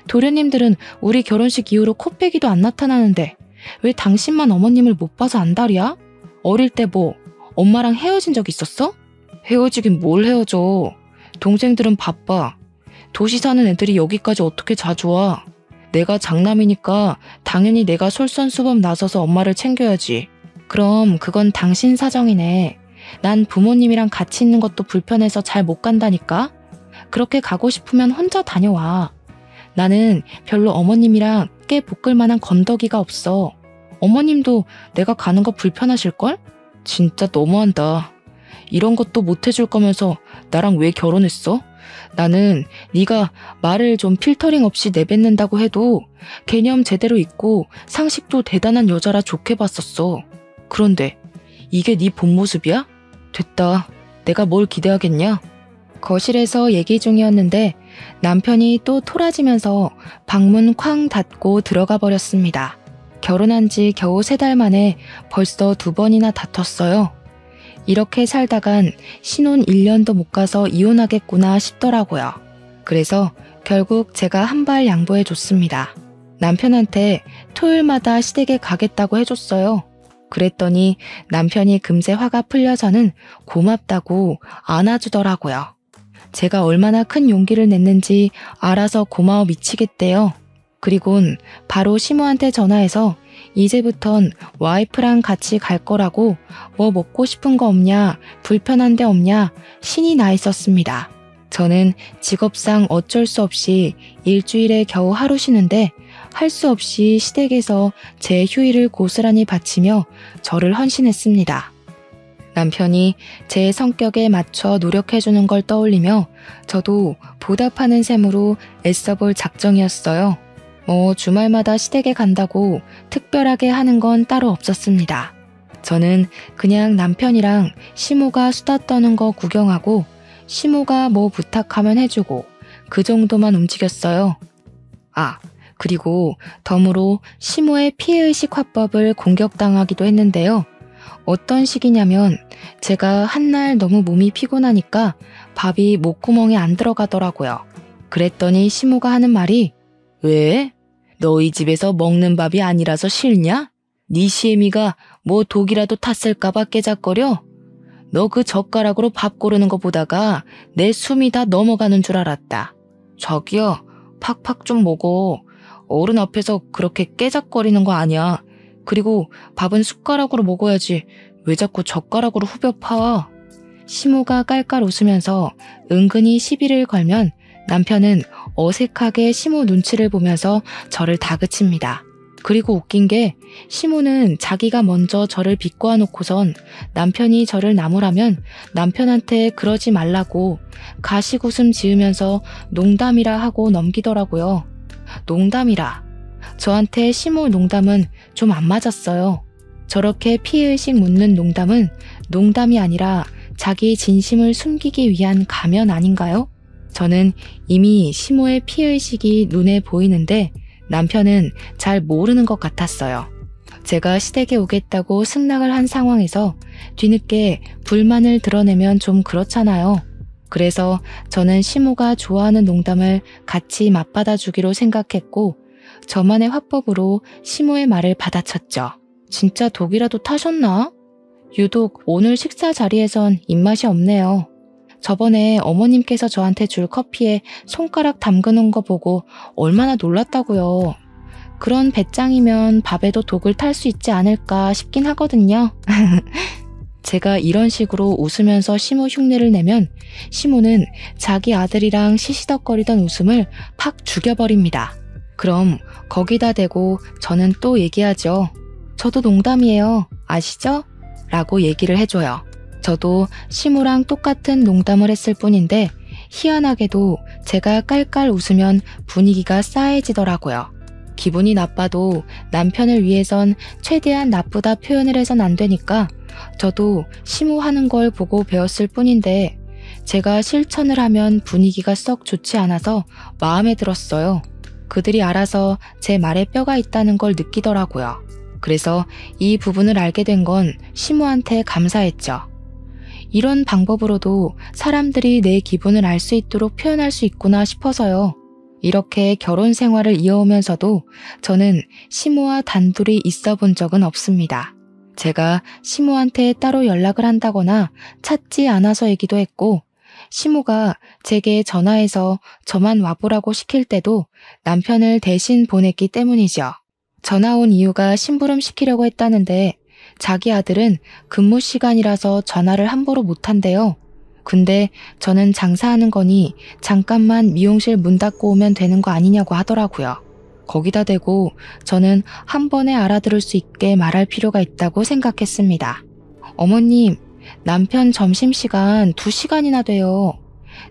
도련님들은 우리 결혼식 이후로 코빼기도 안 나타나는데 왜 당신만 어머님을 못 봐서 안달이야? 어릴 때 뭐 엄마랑 헤어진 적 있었어? 헤어지긴 뭘 헤어져. 동생들은 바빠. 도시 사는 애들이 여기까지 어떻게 자주 와. 내가 장남이니까 당연히 내가 솔선수범 나서서 엄마를 챙겨야지. 그럼 그건 당신 사정이네. 난 부모님이랑 같이 있는 것도 불편해서 잘 못 간다니까. 그렇게 가고 싶으면 혼자 다녀와. 나는 별로 어머님이랑 깨 볶을 만한 건더기가 없어. 어머님도 내가 가는 거 불편하실걸? 진짜 너무한다. 이런 것도 못 해줄 거면서 나랑 왜 결혼했어? 나는 네가 말을 좀 필터링 없이 내뱉는다고 해도 개념 제대로 있고 상식도 대단한 여자라 좋게 봤었어. 그런데 이게 네 본 모습이야? 됐다. 내가 뭘 기대하겠냐? 거실에서 얘기 중이었는데 남편이 또 토라지면서 방문 쾅 닫고 들어가 버렸습니다. 결혼한 지 겨우 3달 만에 벌써 2번이나 다퉜어요. 이렇게 살다간 신혼 1년도 못 가서 이혼하겠구나 싶더라고요. 그래서 결국 제가 한 발 양보해 줬습니다. 남편한테 토요일마다 시댁에 가겠다고 해줬어요. 그랬더니 남편이 금세 화가 풀려서는 고맙다고 안아주더라고요. 제가 얼마나 큰 용기를 냈는지 알아서 고마워 미치겠대요. 그리곤 바로 시모한테 전화해서 이제부턴 와이프랑 같이 갈 거라고 뭐 먹고 싶은 거 없냐, 불편한 데 없냐 신이 나 있었습니다. 저는 직업상 어쩔 수 없이 일주일에 겨우 하루 쉬는데 할 수 없이 시댁에서 제 휴일을 고스란히 바치며 저를 헌신했습니다. 남편이 제 성격에 맞춰 노력해주는 걸 떠올리며 저도 보답하는 셈으로 애써볼 작정이었어요. 주말마다 시댁에 간다고 특별하게 하는 건 따로 없었습니다. 저는 그냥 남편이랑 시모가 수다 떠는 거 구경하고 시모가 뭐 부탁하면 해주고 그 정도만 움직였어요. 그리고 덤으로 시모의 피해의식 화법을 공격당하기도 했는데요. 어떤 식이냐면 제가 한날 너무 몸이 피곤하니까 밥이 목구멍에 안 들어가더라고요. 그랬더니 시모가 하는 말이 왜? 너희 집에서 먹는 밥이 아니라서 싫냐? 네 시애미가 뭐 독이라도 탔을까봐 깨작거려? 너 그 젓가락으로 밥 고르는 거 보다가 내 숨이 다 넘어가는 줄 알았다. 저기요, 팍팍 좀 먹어. 어른 앞에서 그렇게 깨작거리는 거 아니야. 그리고 밥은 숟가락으로 먹어야지. 왜 자꾸 젓가락으로 후벼 파? 시모가 깔깔 웃으면서 은근히 시비를 걸면 남편은 어색하게 시모 눈치를 보면서 저를 다그칩니다. 그리고 웃긴 게 시모는 자기가 먼저 저를 비꼬아 놓고선 남편이 저를 나무라면 남편한테 그러지 말라고 가식웃음 지으면서 농담이라 하고 넘기더라고요. 농담이라. 저한테 시모 농담은 좀 안 맞았어요. 저렇게 피해의식 묻는 농담은 농담이 아니라 자기 진심을 숨기기 위한 가면 아닌가요? 저는 이미 시모의 피해의식이 눈에 보이는데 남편은 잘 모르는 것 같았어요. 제가 시댁에 오겠다고 승낙을 한 상황에서 뒤늦게 불만을 드러내면 좀 그렇잖아요. 그래서 저는 시모가 좋아하는 농담을 같이 맞받아 주기로 생각했고 저만의 화법으로 시모의 말을 받아쳤죠. 진짜 독이라도 타셨나? 유독 오늘 식사 자리에선 입맛이 없네요. 저번에 어머님께서 저한테 줄 커피에 손가락 담그는 거 보고 얼마나 놀랐다고요. 그런 배짱이면 밥에도 독을 탈 수 있지 않을까 싶긴 하거든요. 제가 이런 식으로 웃으면서 시모 흉내를 내면 시모는 자기 아들이랑 시시덕거리던 웃음을 팍 죽여버립니다. 그럼 거기다 대고 저는 또 얘기하죠. 저도 농담이에요. 아시죠? 라고 얘기를 해줘요. 저도 시모랑 똑같은 농담을 했을 뿐인데 희한하게도 제가 깔깔 웃으면 분위기가 싸해지더라고요. 기분이 나빠도 남편을 위해선 최대한 나쁘다 표현을 해선 안 되니까 저도 시모 하는 걸 보고 배웠을 뿐인데 제가 실천을 하면 분위기가 썩 좋지 않아서 마음에 들었어요. 그들이 알아서 제 말에 뼈가 있다는 걸 느끼더라고요. 그래서 이 부분을 알게 된 건 시모한테 감사했죠. 이런 방법으로도 사람들이 내 기분을 알 수 있도록 표현할 수 있구나 싶어서요. 이렇게 결혼 생활을 이어오면서도 저는 시모와 단둘이 있어 본 적은 없습니다. 제가 시모한테 따로 연락을 한다거나 찾지 않아서이기도 했고 시모가 제게 전화해서 저만 와보라고 시킬 때도 남편을 대신 보냈기 때문이죠. 전화 온 이유가 심부름 시키려고 했다는데 자기 아들은 근무 시간이라서 전화를 함부로 못한대요. 근데 저는 장사하는 거니 잠깐만 미용실 문 닫고 오면 되는 거 아니냐고 하더라고요. 거기다 대고 저는 한 번에 알아들을 수 있게 말할 필요가 있다고 생각했습니다. 어머님, 남편 점심시간 2시간이나 돼요.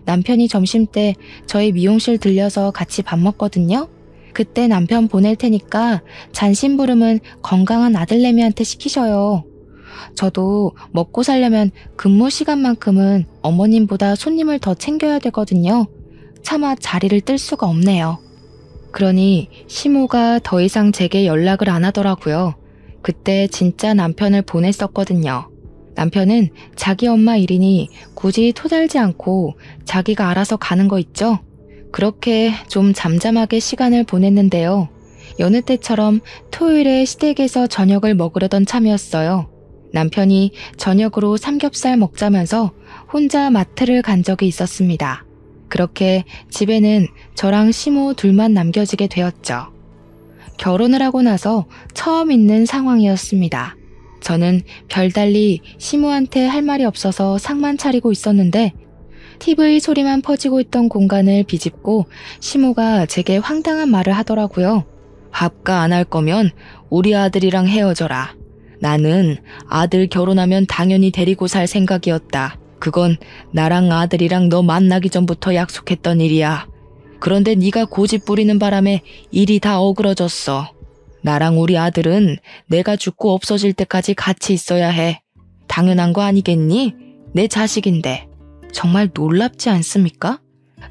남편이 점심때 저희 미용실 들려서 같이 밥 먹거든요. 그때 남편 보낼 테니까 잔심부름은 건강한 아들내미한테 시키셔요. 저도 먹고 살려면 근무 시간만큼은 어머님보다 손님을 더 챙겨야 되거든요. 차마 자리를 뜰 수가 없네요. 그러니 시모가 더 이상 제게 연락을 안 하더라고요. 그때 진짜 남편을 보냈었거든요. 남편은 자기 엄마 일이니 굳이 토달지 않고 자기가 알아서 가는 거 있죠? 그렇게 좀 잠잠하게 시간을 보냈는데요. 여느 때처럼 토요일에 시댁에서 저녁을 먹으려던 참이었어요. 남편이 저녁으로 삼겹살 먹자면서 혼자 마트를 간 적이 있었습니다. 그렇게 집에는 저랑 시모 둘만 남겨지게 되었죠. 결혼을 하고 나서 처음 있는 상황이었습니다. 저는 별달리 시모한테 할 말이 없어서 상만 차리고 있었는데 TV 소리만 퍼지고 있던 공간을 비집고 시모가 제게 황당한 말을 하더라고요. 밥가 안 할 거면 우리 아들이랑 헤어져라. 나는 아들 결혼하면 당연히 데리고 살 생각이었다. 그건 나랑 아들이랑 너 만나기 전부터 약속했던 일이야. 그런데 네가 고집 부리는 바람에 일이 다 어그러졌어. 나랑 우리 아들은 내가 죽고 없어질 때까지 같이 있어야 해. 당연한 거 아니겠니? 내 자식인데. 정말 놀랍지 않습니까?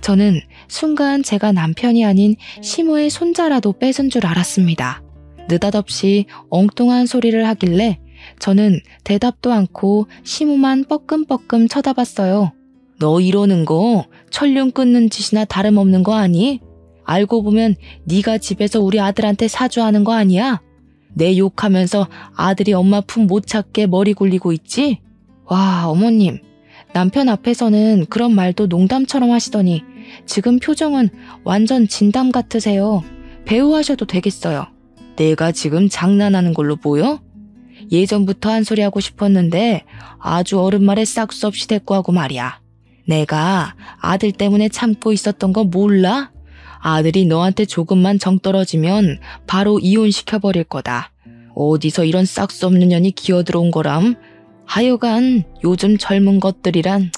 저는 순간 제가 남편이 아닌 시모의 손자라도 뺏은 줄 알았습니다. 느닷없이 엉뚱한 소리를 하길래 저는 대답도 않고 시모만 뻐끔뻐끔 쳐다봤어요. 너 이러는 거 천륜 끊는 짓이나 다름없는 거 아니? 알고 보면 네가 집에서 우리 아들한테 사주하는 거 아니야? 내 욕하면서 아들이 엄마 품 못 찾게 머리 굴리고 있지? 와, 어머님. 남편 앞에서는 그런 말도 농담처럼 하시더니 지금 표정은 완전 진담 같으세요. 배우 하셔도 되겠어요. 내가 지금 장난하는 걸로 보여? 예전부터 한 소리 하고 싶었는데 아주 어른 말에 싹수 없이 대꾸하고 말이야. 내가 아들 때문에 참고 있었던 거 몰라? 아들이 너한테 조금만 정 떨어지면 바로 이혼시켜버릴 거다. 어디서 이런 싹수 없는 년이 기어들어온 거람? 하여간 요즘 젊은 것들이란.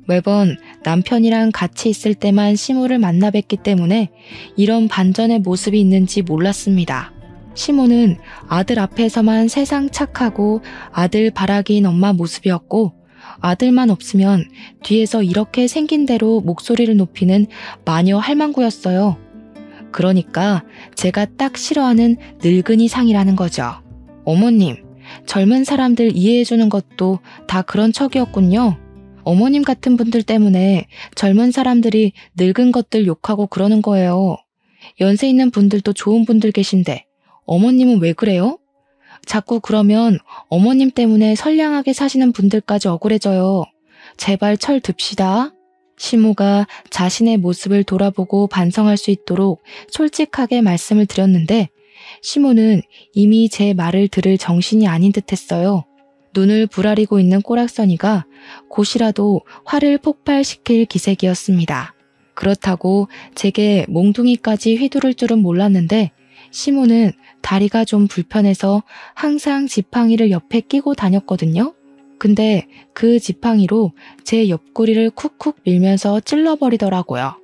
매번 남편이랑 같이 있을 때만 시모를 만나 뵙기 때문에 이런 반전의 모습이 있는지 몰랐습니다. 시모는 아들 앞에서만 세상 착하고 아들 바라기인 엄마 모습이었고, 아들만 없으면 뒤에서 이렇게 생긴 대로 목소리를 높이는 마녀 할망구였어요. 그러니까 제가 딱 싫어하는 늙은이 상이라는 거죠. 어머님, 젊은 사람들 이해해주는 것도 다 그런 척이었군요. 어머님 같은 분들 때문에 젊은 사람들이 늙은 것들 욕하고 그러는 거예요. 연세 있는 분들도 좋은 분들 계신데 어머님은 왜 그래요? 자꾸 그러면 어머님 때문에 선량하게 사시는 분들까지 억울해져요. 제발 철 듭시다. 시모가 자신의 모습을 돌아보고 반성할 수 있도록 솔직하게 말씀을 드렸는데 시모는 이미 제 말을 들을 정신이 아닌 듯했어요. 눈을 부라리고 있는 꼬락서니가 곧이라도 화를 폭발시킬 기색이었습니다. 그렇다고 제게 몽둥이까지 휘두를 줄은 몰랐는데 시모는 다리가 좀 불편해서 항상 지팡이를 옆에 끼고 다녔거든요. 근데 그 지팡이로 제 옆구리를 쿡쿡 밀면서 찔러버리더라고요.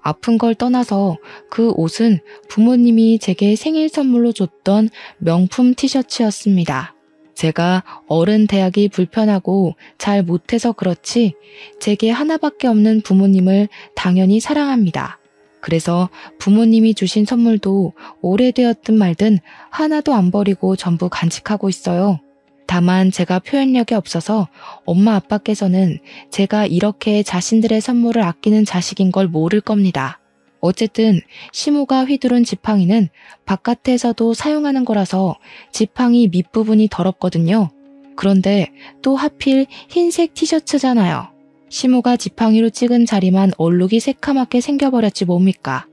아픈 걸 떠나서 그 옷은 부모님이 제게 생일 선물로 줬던 명품 티셔츠였습니다. 제가 어른 대하기 불편하고 잘 못해서 그렇지 제게 하나밖에 없는 부모님을 당연히 사랑합니다. 그래서 부모님이 주신 선물도 오래되었든 말든 하나도 안 버리고 전부 간직하고 있어요. 다만 제가 표현력이 없어서 엄마 아빠께서는 제가 이렇게 자신들의 선물을 아끼는 자식인 걸 모를 겁니다. 어쨌든 시모가 휘두른 지팡이는 바깥에서도 사용하는 거라서 지팡이 밑부분이 더럽거든요. 그런데 또 하필 흰색 티셔츠잖아요. 시모가 지팡이로 찍은 자리만 얼룩이 새카맣게 생겨버렸지 뭡니까.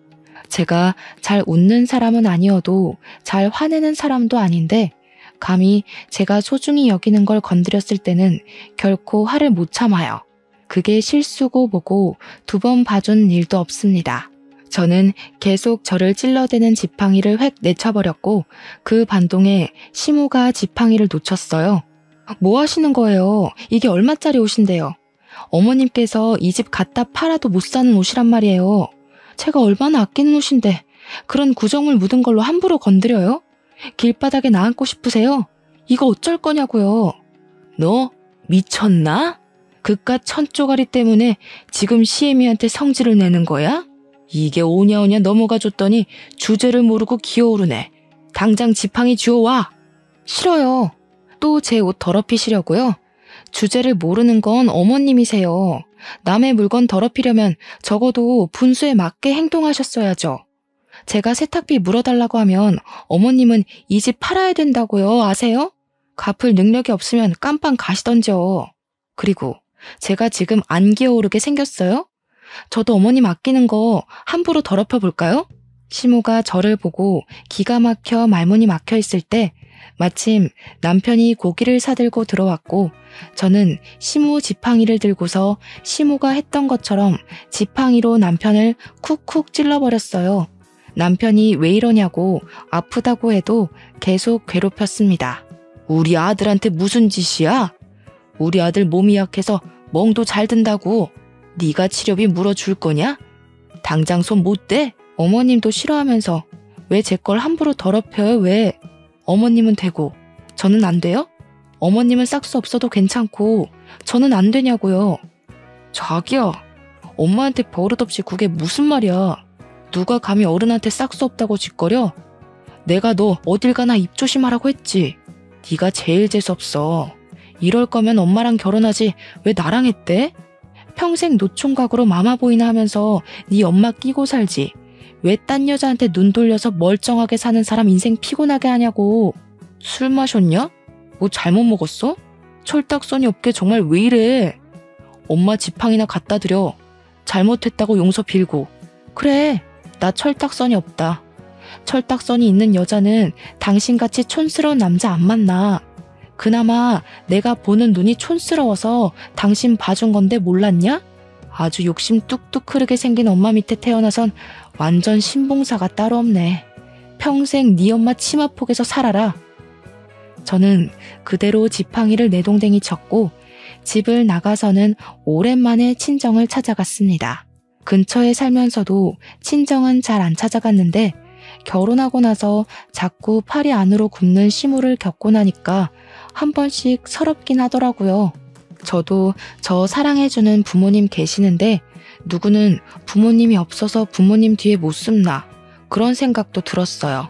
제가 잘 웃는 사람은 아니어도 잘 화내는 사람도 아닌데 감히 제가 소중히 여기는 걸 건드렸을 때는 결코 화를 못 참아요. 그게 실수고 뭐고 2번 봐준 일도 없습니다. 저는 계속 저를 찔러대는 지팡이를 획 내쳐버렸고 그 반동에 시모가 지팡이를 놓쳤어요. 뭐 하시는 거예요? 이게 얼마짜리 옷인데요? 어머님께서 이 집 갖다 팔아도 못 사는 옷이란 말이에요. 제가 얼마나 아끼는 옷인데 그런 구정물 묻은 걸로 함부로 건드려요? 길바닥에 나앉고 싶으세요? 이거 어쩔 거냐고요. 너 미쳤나? 그깟 천쪼가리 때문에 지금 시애미한테 성질을 내는 거야? 이게 오냐오냐 넘어가 줬더니 주제를 모르고 기어오르네. 당장 지팡이 주워와. 싫어요. 또 제 옷 더럽히시려고요? 주제를 모르는 건 어머님이세요. 남의 물건 더럽히려면 적어도 분수에 맞게 행동하셨어야죠. 제가 세탁비 물어달라고 하면 어머님은 이 집 팔아야 된다고요. 아세요? 갚을 능력이 없으면 깜빵 가시던지요. 그리고 제가 지금 안 기어오르게 생겼어요? 저도 어머님 아끼는 거 함부로 더럽혀 볼까요? 시모가 저를 보고 기가 막혀 말문이 막혀 있을 때 마침 남편이 고기를 사들고 들어왔고 저는 시모 지팡이를 들고서 시모가 했던 것처럼 지팡이로 남편을 쿡쿡 찔러버렸어요. 남편이 왜 이러냐고 아프다고 해도 계속 괴롭혔습니다. 우리 아들한테 무슨 짓이야? 우리 아들 몸이 약해서 멍도 잘 든다고. 네가 치료비 물어줄 거냐? 당장 손 못 대? 어머님도 싫어하면서 왜 제 걸 함부로 더럽혀요? 왜? 어머님은 되고 저는 안 돼요? 어머님은 싹수 없어도 괜찮고 저는 안 되냐고요. 자기야, 엄마한테 버릇없이 그게 무슨 말이야. 누가 감히 어른한테 싹수 없다고 짓거려? 내가 너 어딜 가나 입 조심하라고 했지. 네가 제일 재수없어. 이럴 거면 엄마랑 결혼하지 왜 나랑 했대? 평생 노총각으로 마마보이나 하면서 네 엄마 끼고 살지. 왜 딴 여자한테 눈 돌려서 멀쩡하게 사는 사람 인생 피곤하게 하냐고. 술 마셨냐? 뭐 잘못 먹었어? 철딱서니 없게 정말 왜 이래? 엄마 지팡이나 갖다 드려. 잘못했다고 용서 빌고. 그래, 나 철딱서니 없다. 철딱서니 있는 여자는 당신같이 촌스러운 남자 안 만나. 그나마 내가 보는 눈이 촌스러워서 당신 봐준 건데 몰랐냐? 아주 욕심 뚝뚝 흐르게 생긴 엄마 밑에 태어나선 완전 신봉사가 따로 없네. 평생 네 엄마 치마폭에서 살아라. 저는 그대로 지팡이를 내동댕이 쳤고 집을 나가서는 오랜만에 친정을 찾아갔습니다. 근처에 살면서도 친정은 잘 안 찾아갔는데 결혼하고 나서 자꾸 팔이 안으로 굽는 시무를 겪고 나니까 한 번씩 서럽긴 하더라고요. 저도 저 사랑해주는 부모님 계시는데 누구는 부모님이 없어서 부모님 뒤에 못 숨나 그런 생각도 들었어요.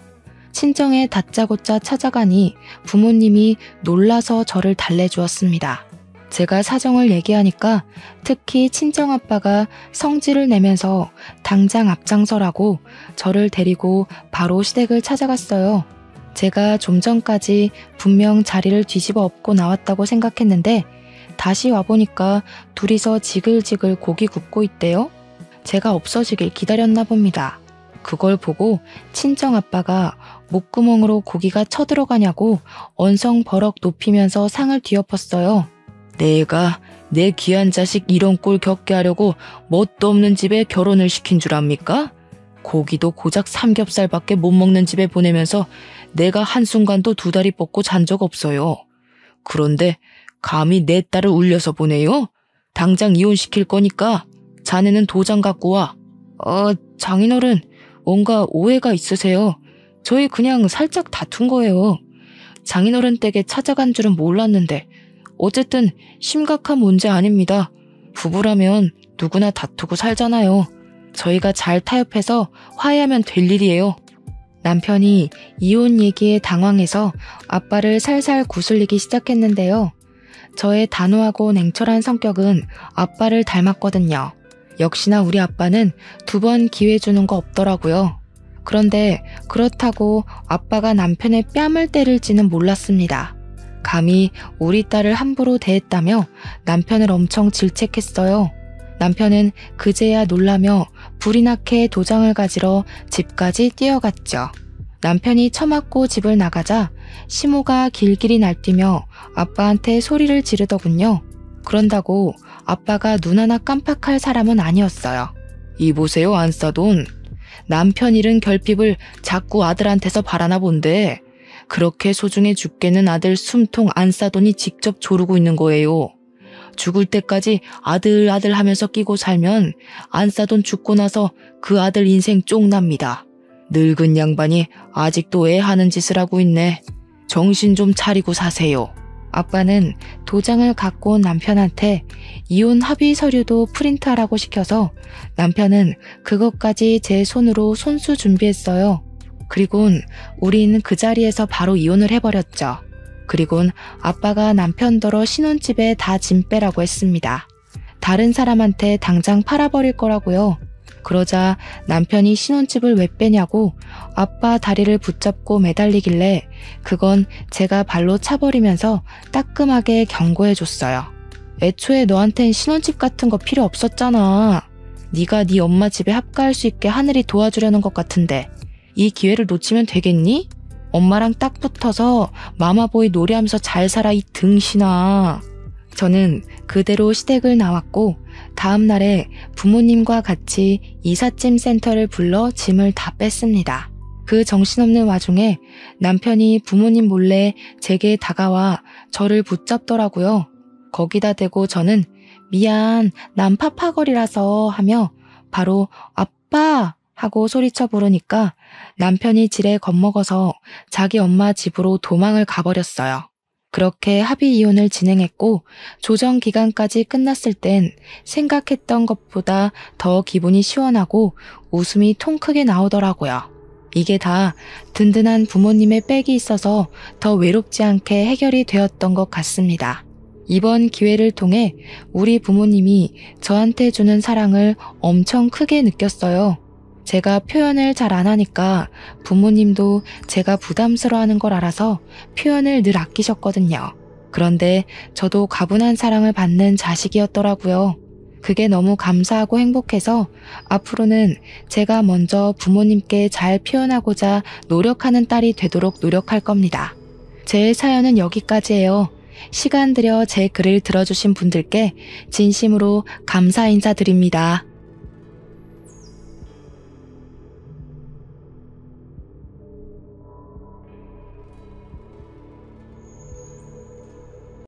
친정에 다짜고짜 찾아가니 부모님이 놀라서 저를 달래주었습니다. 제가 사정을 얘기하니까 특히 친정아빠가 성질을 내면서 당장 앞장서라고 저를 데리고 바로 시댁을 찾아갔어요. 제가 좀 전까지 분명 자리를 뒤집어 엎고 나왔다고 생각했는데 다시 와보니까 둘이서 지글지글 고기 굽고 있대요. 제가 없어지길 기다렸나 봅니다. 그걸 보고 친정아빠가 목구멍으로 고기가 쳐들어가냐고 언성버럭 높이면서 상을 뒤엎었어요. 내가 내 귀한 자식 이런 꼴 겪게 하려고 뭣도 없는 집에 결혼을 시킨 줄 압니까? 고기도 고작 삼겹살밖에 못 먹는 집에 보내면서 내가 한순간도 두 다리 뻗고 잔 적 없어요. 그런데 감히 내 딸을 울려서 보내요? 당장 이혼시킬 거니까 자네는 도장 갖고 와. 장인어른, 뭔가 오해가 있으세요. 저희 그냥 살짝 다툰 거예요. 장인어른 댁에 찾아간 줄은 몰랐는데 어쨌든 심각한 문제 아닙니다. 부부라면 누구나 다투고 살잖아요. 저희가 잘 타협해서 화해하면 될 일이에요. 남편이 이혼 얘기에 당황해서 아빠를 살살 구슬리기 시작했는데요. 저의 단호하고 냉철한 성격은 아빠를 닮았거든요. 역시나 우리 아빠는 2번 기회 주는 거 없더라고요. 그런데 그렇다고 아빠가 남편의 뺨을 때릴지는 몰랐습니다. 감히 우리 딸을 함부로 대했다며 남편을 엄청 질책했어요. 남편은 그제야 놀라며 불이 나게 도장을 가지러 집까지 뛰어갔죠. 남편이 처맞고 집을 나가자 시모가 길길이 날뛰며 아빠한테 소리를 지르더군요. 그런다고 아빠가 눈 하나 깜빡할 사람은 아니었어요. 이보세요 안싸돈. 남편 잃은 결핍을 자꾸 아들한테서 바라나 본데 그렇게 소중해 죽겠는 아들 숨통 안싸돈이 직접 조르고 있는 거예요. 죽을 때까지 아들 하면서 끼고 살면 안싸돈 죽고 나서 그 아들 인생 쪽납니다. 늙은 양반이 아직도 애 하는 짓을 하고 있네. 정신 좀 차리고 사세요. 아빠는 도장을 갖고 온 남편한테 이혼 합의 서류도 프린트하라고 시켜서 남편은 그것까지 제 손으로 손수 준비했어요. 그리곤 우린 그 자리에서 바로 이혼을 해버렸죠. 그리곤 아빠가 남편더러 신혼집에 다 짐 빼라고 했습니다. 다른 사람한테 당장 팔아버릴 거라고요. 그러자 남편이 신혼집을 왜 빼냐고 아빠 다리를 붙잡고 매달리길래 그건 제가 발로 차버리면서 따끔하게 경고해줬어요. 애초에 너한텐 신혼집 같은 거 필요 없었잖아. 네가 네 엄마 집에 합가할 수 있게 하늘이 도와주려는 것 같은데 이 기회를 놓치면 되겠니? 엄마랑 딱 붙어서 마마보이 노래하면서 잘 살아 이 등신아. 저는 그대로 시댁을 나왔고 다음 날에 부모님과 같이 이삿짐 센터를 불러 짐을 다 뺐습니다. 그 정신없는 와중에 남편이 부모님 몰래 제게 다가와 저를 붙잡더라고요. 거기다 대고 저는 미안, 난 파파거리라서 하며 바로 아빠 하고 소리쳐 부르니까 남편이 지레 겁먹어서 자기 엄마 집으로 도망을 가버렸어요. 그렇게 합의 이혼을 진행했고 조정 기간까지 끝났을 땐 생각했던 것보다 더 기분이 시원하고 웃음이 통 크게 나오더라고요. 이게 다 든든한 부모님의 백이 있어서 더 외롭지 않게 해결이 되었던 것 같습니다. 이번 기회를 통해 우리 부모님이 저한테 주는 사랑을 엄청 크게 느꼈어요. 제가 표현을 잘 안 하니까 부모님도 제가 부담스러워하는 걸 알아서 표현을 늘 아끼셨거든요. 그런데 저도 가분한 사랑을 받는 자식이었더라고요. 그게 너무 감사하고 행복해서 앞으로는 제가 먼저 부모님께 잘 표현하고자 노력하는 딸이 되도록 노력할 겁니다. 제 사연은 여기까지예요. 시간 들여 제 글을 들어주신 분들께 진심으로 감사 인사드립니다.